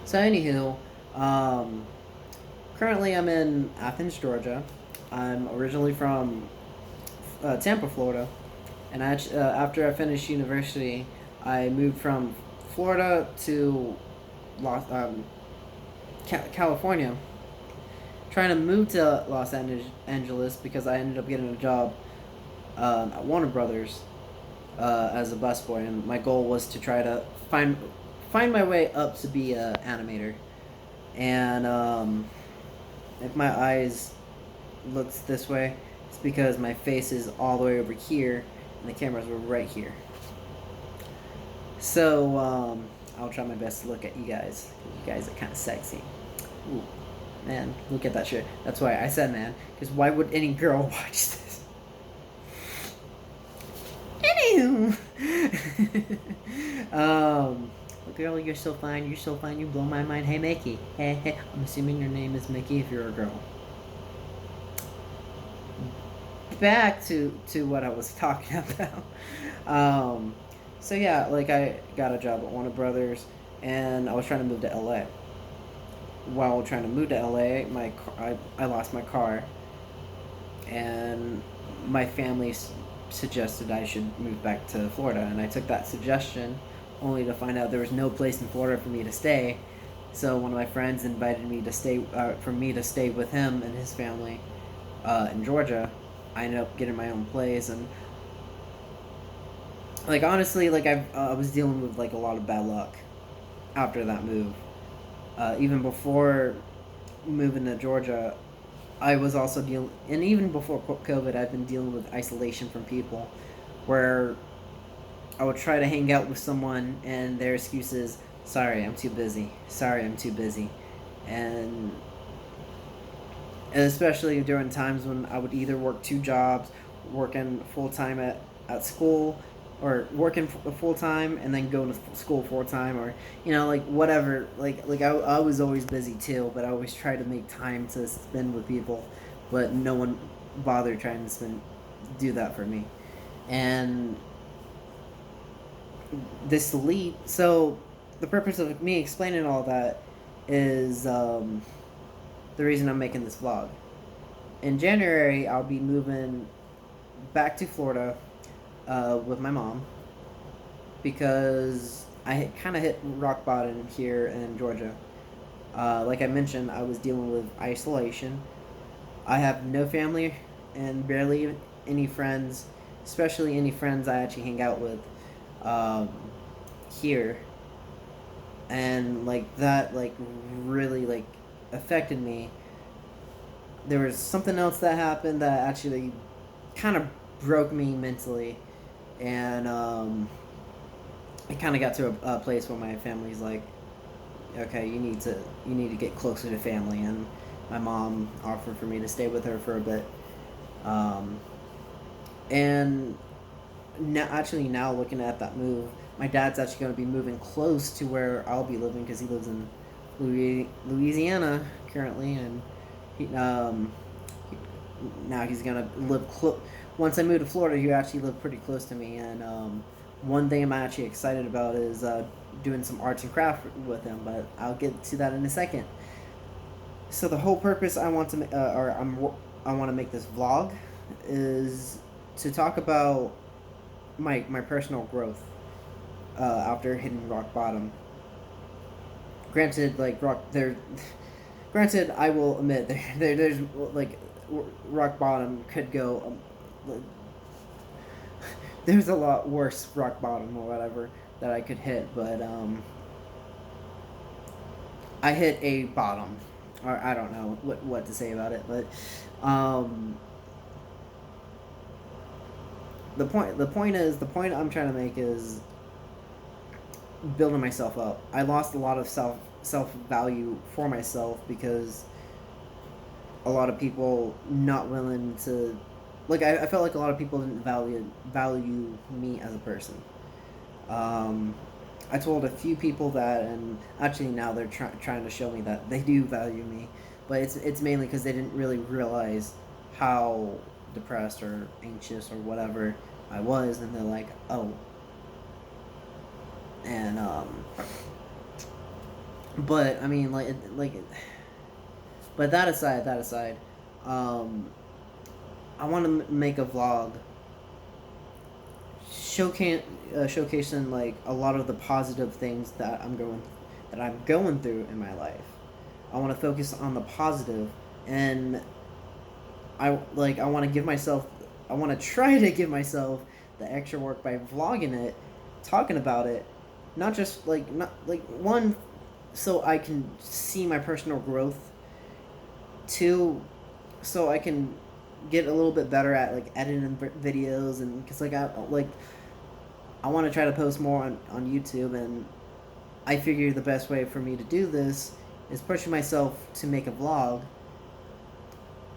So anywho, um, currently I'm in Athens, Georgia. I'm originally from Tampa, Florida, and after I finished university, I moved from Florida to California, trying to move to Los Angeles because I ended up getting a job at Warner Brothers as a busboy, and my goal was to try to find my way up to be an animator. And if my eyes looks this way, it's because my face is all the way over here, and the cameras were right here. So I'll try my best to look at you guys. You guys are kind of sexy. Ooh, man, look at that shit. That's why I said man, because why would any girl watch this? Anywho, girl, you're so fine. You're so fine. You blow my mind. Hey, Mickey. Hey, hey. I'm assuming your name is Mickey if you're a girl. Back to what I was talking about. So yeah, like I got a job at Warner Brothers, and I was trying to move to LA. While trying to move to LA, I lost my car, and my family suggested I should move back to Florida, and I took that suggestion, only to find out there was no place in Florida for me to stay. So one of my friends invited me to stay for me to stay with him and his family in Georgia. I ended up getting my own place, and like honestly, like I was dealing with like a lot of bad luck after that move. Even before moving to Georgia, I was also dealing, and even before COVID, I've been dealing with isolation from people, where I would try to hang out with someone, and their excuse is, "Sorry, I'm too busy. Sorry, I'm too busy," and especially during times when I would either work two jobs, working full time at school, or working full time and then going to school full time, or like whatever. I was always busy too, but I always tried to make time to spend with people, but no one bothered trying to do that for me. And this lead, so the purpose of me explaining all that is the reason I'm making this vlog. In January, I'll be moving back to Florida with my mom, because I kind of hit rock bottom here in Georgia. Like I mentioned, I was dealing with isolation. I have no family and barely any friends, especially any friends I actually hang out with um, here. And like that, like really like affected me. There was something else that happened that actually kind of broke me mentally, and it kind of got to a place where my family's like, okay, you need to get closer to family, and my mom offered for me to stay with her for a bit, um, and now looking at that move, my dad's actually going to be moving close to where I'll be living, because he lives in Louisiana currently, and he, now he's gonna live close. Once I move to Florida, he actually live pretty close to me, and one thing I'm actually excited about is doing some arts and craft with him. But I'll get to that in a second. So the whole purpose I want to, I want to make this vlog, is to talk about my personal growth after hitting rock bottom. Granted, like rock there. Granted, I will admit there's like rock bottom could go. There's a lot worse rock bottom or whatever that I could hit, but I hit a bottom, or I don't know what to say about it, but um, the point I'm trying to make is building myself up. I lost a lot of self value for myself, because a lot of people not willing to, like I felt like a lot of people didn't value me as a person. Um, I told a few people that, and actually now they're trying to show me that they do value me, but it's mainly because they didn't really realize how depressed or anxious or whatever I was, and they're like, oh. And But I mean, but that aside, um, I want to make a vlog showcasing like a lot of the positive things that I'm going through in my life. I want to focus on the positive, and I want to give myself, I want to try to give myself the extra work by vlogging it, talking about it, not just like not like one, so I can see my personal growth. Two, so I can get a little bit better at like editing videos, and because I want to try to post more on YouTube, and I figure the best way for me to do this is pushing myself to make a vlog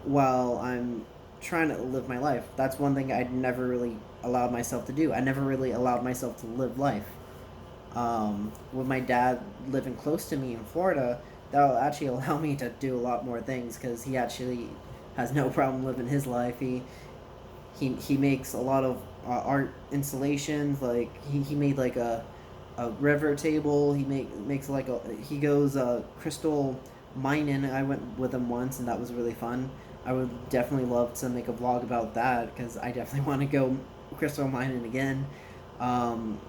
while I'm trying to live my life. That's one thing I never really allowed myself to do. I never really allowed myself to live life. With my dad living close to me in Florida, that will actually allow me to do a lot more things because he actually has no problem living his life. He makes a lot of art installations. Like he made like a river table. Makes like he goes crystal mining. I went with him once, and that was really fun. I would definitely love to make a vlog about that because I definitely want to go crystal mining again. Um,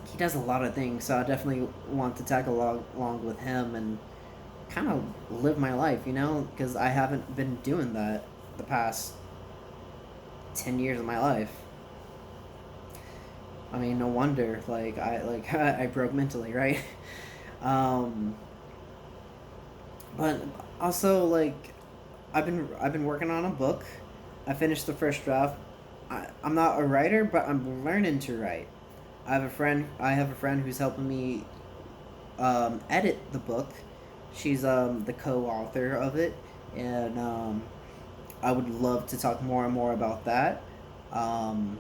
he does a lot of things, so I definitely want to tag along with him and kind of live my life, because I haven't been doing that the past 10 years of my life. I mean, no wonder. I broke mentally, right? um, but also I've been working on a book. I finished the first draft. I'm not a writer, but I'm learning to write. I have a friend who's helping me edit the book. She's the co-author of it, and I would love to talk more and more about that. Um,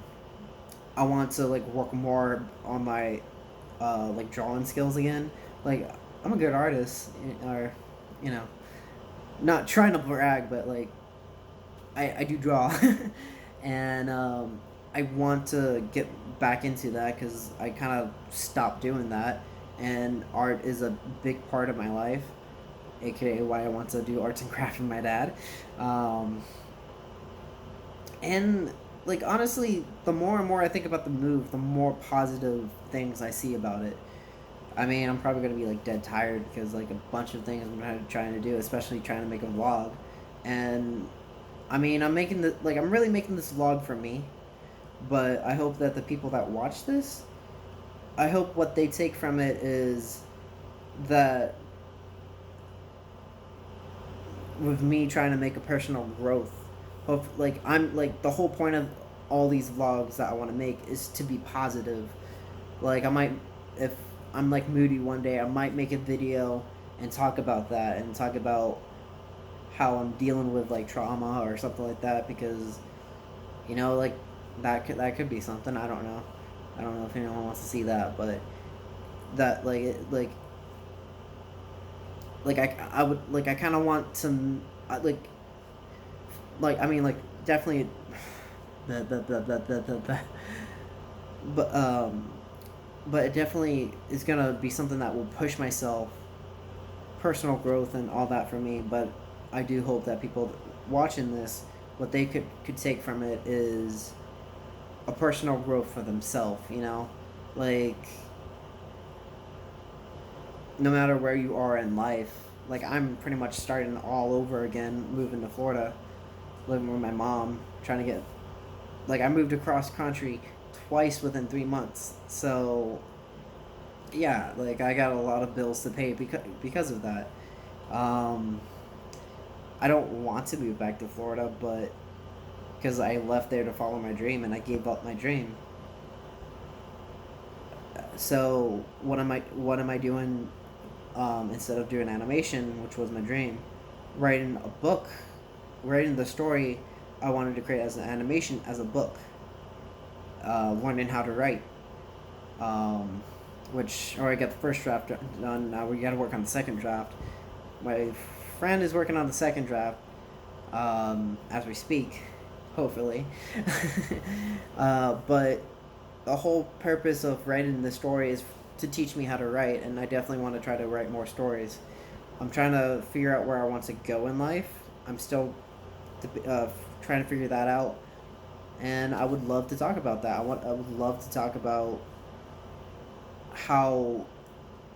I want to work more on my drawing skills again. Like I'm a good artist, or you know, not trying to brag, but I do draw, and I want to get back into that because I kind of stopped doing that, and art is a big part of my life, aka why I want to do arts and crafts with my dad. Um, and honestly, the more and more I think about the move, the more positive things I see about it. I mean, I'm probably gonna be dead tired because a bunch of things I'm trying to do, especially trying to make a vlog, and I mean, I'm really making this vlog for me, but I hope that the people that watch this, I hope what they take from it is that with me trying to make a personal growth, hope I'm the whole point of all these vlogs that I want to make is to be positive. I might, if I'm moody one day, I might make a video and talk about that and talk about how I'm dealing with trauma or something like that because that could be something. I don't know if anyone wants to see that, but that I would I kind of want to I mean definitely the but but it definitely is gonna be something that will push myself, personal growth and all that for me. But I do hope that people watching this, what they could take from it is a personal growth for themselves. Like no matter where you are in life, I'm pretty much starting all over again, moving to Florida, living with my mom, trying to get I moved across country twice within 3 months. So yeah, I got a lot of bills to pay because of that. Um, I don't want to move back to Florida, but because I left there to follow my dream and I gave up my dream. So what am I doing instead of doing animation, which was my dream? Writing a book, writing the story I wanted to create as an animation as a book. Learning how to write. Um, which I got the first draft done. Now we got to work on the second draft. My friend is working on the second draft as we speak, hopefully. But the whole purpose of writing the story is to teach me how to write, and I definitely want to try to write more stories. I'm trying to figure out where I want to go in life. I'm still trying to figure that out, and I would love to talk about that. I would love to talk about how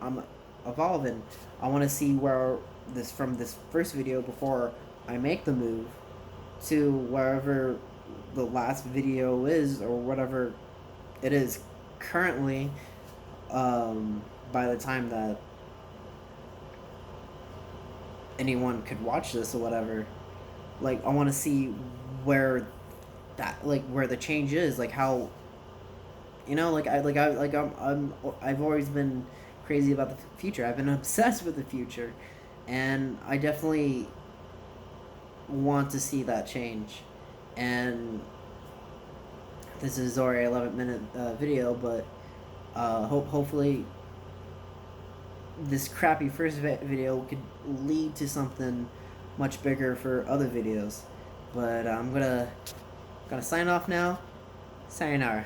I'm evolving. I want to see where this from this first video before I make the move to wherever the last video is or whatever it is currently. By the time that anyone could watch this or whatever, like I want to see where that like where the change is, like how I've always been crazy about the future. I've been obsessed with the future, and I definitely want to see that change. And this is already 11-minute video, but hopefully this crappy first video could lead to something much bigger for other videos. But I'm gonna sign off now. Sayonara.